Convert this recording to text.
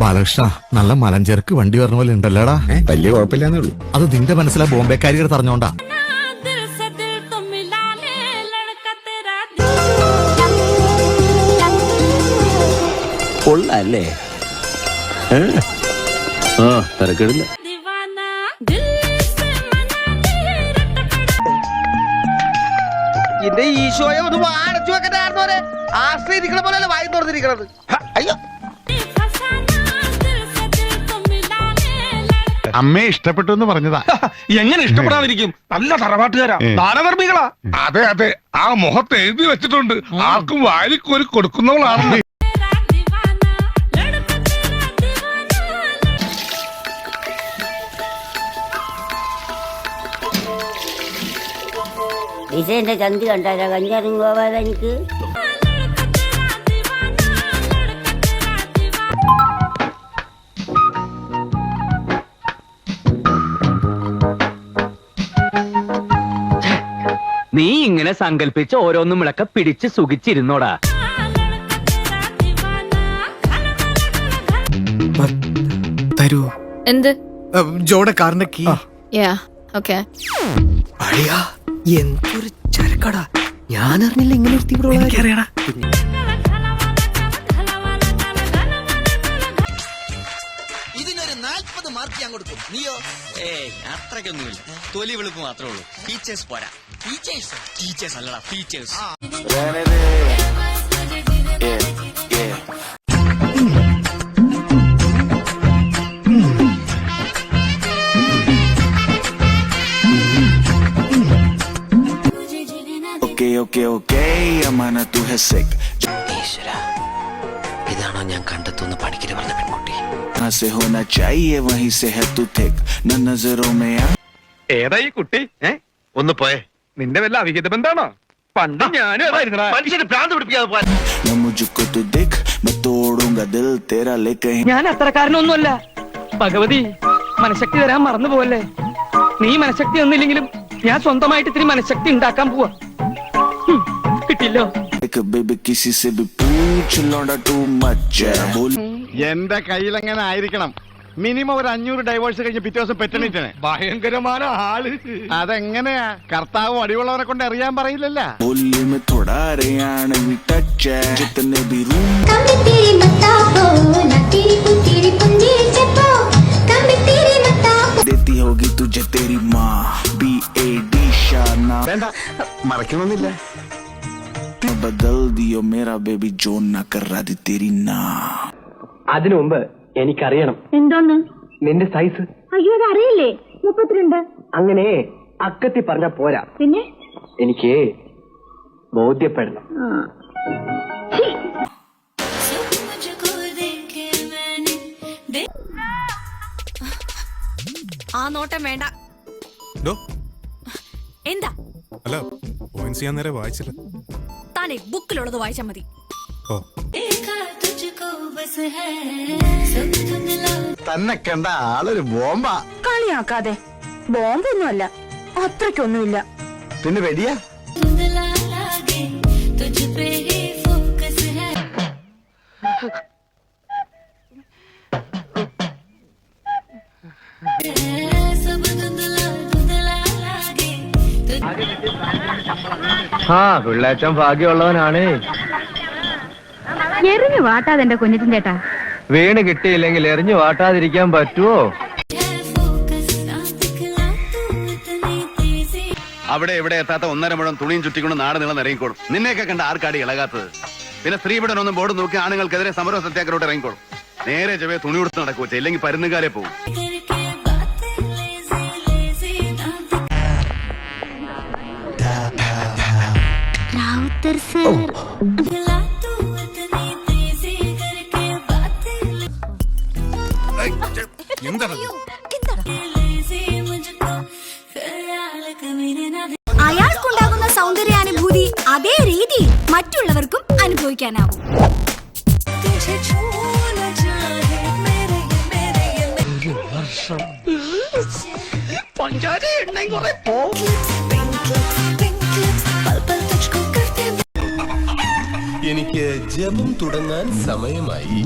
ബാലകൃഷ്ണ നല്ല മലഞ്ചേർക്ക് വണ്ടി പറഞ്ഞ പോലെ ഉണ്ടല്ലോടാ. വലിയ കുഴപ്പമില്ലാന്നേ ഉള്ളൂ. അത് നിന്റെ മനസ്സിലാ ബോംബെക്കാരികൾ പറഞ്ഞോണ്ടാ. കൊള്ളല്ലേ? തിരക്കിടില്ല. എന്റെ ഈശോയെ ഒന്ന് അടച്ചു വെക്കണ്ടായിരുന്നോരെ. ആശ്രയിരിക്കണ പോലെ വായി തുറന്നിരിക്കണത്. അയ്യോ, അമ്മയെ ഇഷ്ടപ്പെട്ടു എന്ന് പറഞ്ഞതാ. എങ്ങനെ ഇഷ്ടപ്പെടാതിരിക്കും? നല്ല തറവാട്ടുകാരാ, ദാനധർമ്മികളാ. അതെ അതെ, ആ മുഖത്ത് എഴുതി വെച്ചിട്ടുണ്ട്, ആർക്കും വാരിക്കോരി കൊടുക്കുന്നവളാണെന്ന്. ഡിസൈൻ്റെ ചന്തി കണ്ടാലോ കഞ്ഞാറും പോവാതെ എനിക്ക്. നീ ഇങ്ങനെ സങ്കല്പിച്ച് ഓരോന്നും വിളക്ക പിടിച്ച് സുഖിച്ചിരുന്നോടാ. തരൂ. എന്ത്? ജോടെ കാറിന്റെ കീ. എന്തൊരു ചരക്കടാ, ഞാൻ അറിഞ്ഞില്ല ഇങ്ങനെ എനിക്കറിയടാ. ഇതിനൊരു 40 മാർക്ക് ഞാൻ കൊടുക്കും. നീയോ? അത്രയ്ക്കൊന്നുമില്ല, തൊലി വെളുപ്പ് മാത്രമേ ഉള്ളൂ. ഫീച്ചേഴ്സ് പോരാ. ടീച്ചേഴ്സ് അല്ലടാ, ഫീച്ചേഴ്സ്. ഇതാണോ ഞാൻ കണ്ടെത്തുന്ന പണിക്കര് പറഞ്ഞ പെൺകുട്ടി? ഏതാ ഈ കുട്ടി? ഒന്ന് പോയെ. നിന്റെ വല്ല അവിഹിത ബന്ധാണോ? പണ്ട് ഞാനും മനുഷ്യന് ഭ്രാന്ത് പിടിപ്പിക്കാതെ. ഞാൻ അത്രക്കാരനൊന്നുമല്ല. ഭഗവതി മനഃശക്തി തരാൻ മറന്നു പോവല്ലേ. നീ മനഃശക്തി ഒന്നില്ലെങ്കിലും ഞാൻ സ്വന്തമായിട്ട് ഇത്തിരി മനഃശക്തി ഉണ്ടാക്കാൻ പോവാ. കിട്ടില്ലോ. എന്റെ കയ്യിലെങ്ങനെ ആയിരിക്കണം? മിനിമം ഒരു 500 ഡൈവേഴ്സ് കഴിഞ്ഞ് പിറ്റേ ദിവസം പെറ്റണിട്ടാണ്. ഭയങ്കരമായ ആള്. അതെങ്ങനെയാ? കർത്താവ് അടിയുള്ളവരെ കൊണ്ട് അറിയാൻ പറയില്ലല്ലോ. വേണ്ട, മറക്കണമെന്നില്ല. അതിനു മുമ്പ് എനിക്കറിയണം. എന്തോന്ന്? നിന്റെ സൈസ്. അയ്യോ, അത് അറിയില്ലേ? 32. അങ്ങനെ അക്കത്തി പറഞ്ഞ പോരാ, പിന്നെ എനിക്ക് ബോധ്യപ്പെടണം. ആ നോട്ടം വേണ്ട. എന്താ? അല്ല, പോയിന്റ്സ് ഞാൻ നേരെ വായിച്ചില്ല. താനേ ബുക്കിലുള്ളത് വായിച്ചാ മതി. തന്നെ കണ്ട ആളൊരു ബോംബാ. കളിയാക്കാതെ. ബോംബൊന്നുമല്ല, അത്രയ്ക്കൊന്നുമില്ല. പിന്നെ വെടിയാ? പിള്ളേച്ചൻ ഭാഗ്യമുള്ളവനാണ്. എറിഞ്ഞു വാട്ടാതെ എന്റെ കുഞ്ഞിറ്റിൻ ചേട്ടാ. വീണ് കിട്ടിയില്ലെങ്കിൽ എറിഞ്ഞു വാട്ടാതിരിക്കാൻ പറ്റുമോ? അവിടെ ഇവിടെ എത്താത്ത 1.5 മുഴം തുണിയും ചുറ്റിക്കൊണ്ട് നാട് നീളം ഇറങ്ങിക്കോളും. നിന്നെയൊക്കെ കണ്ട ആർക്കാടി ഇളകാത്തത്? പിന്നെ സ്ത്രീപീഡനൊന്നും ബോർഡ് നോക്കി ആണുങ്ങൾക്കെതിരെ സമരം സത്യാഗ്രഹോട്ട് ഇറങ്ങിക്കോളും. നേരെ ചെവേ തുണി കൊടുത്ത് നടക്കുക, ഇല്ലെങ്കിൽ പരുന്നുകാരെ പോകും. അയാൾക്കുണ്ടാകുന്ന സൗന്ദര്യാനുഭൂതി അതേ രീതി മറ്റുള്ളവർക്കും അനുഭവിക്കാനാവും. എനിക്ക് ജപം തുടങ്ങാൻ സമയമായി.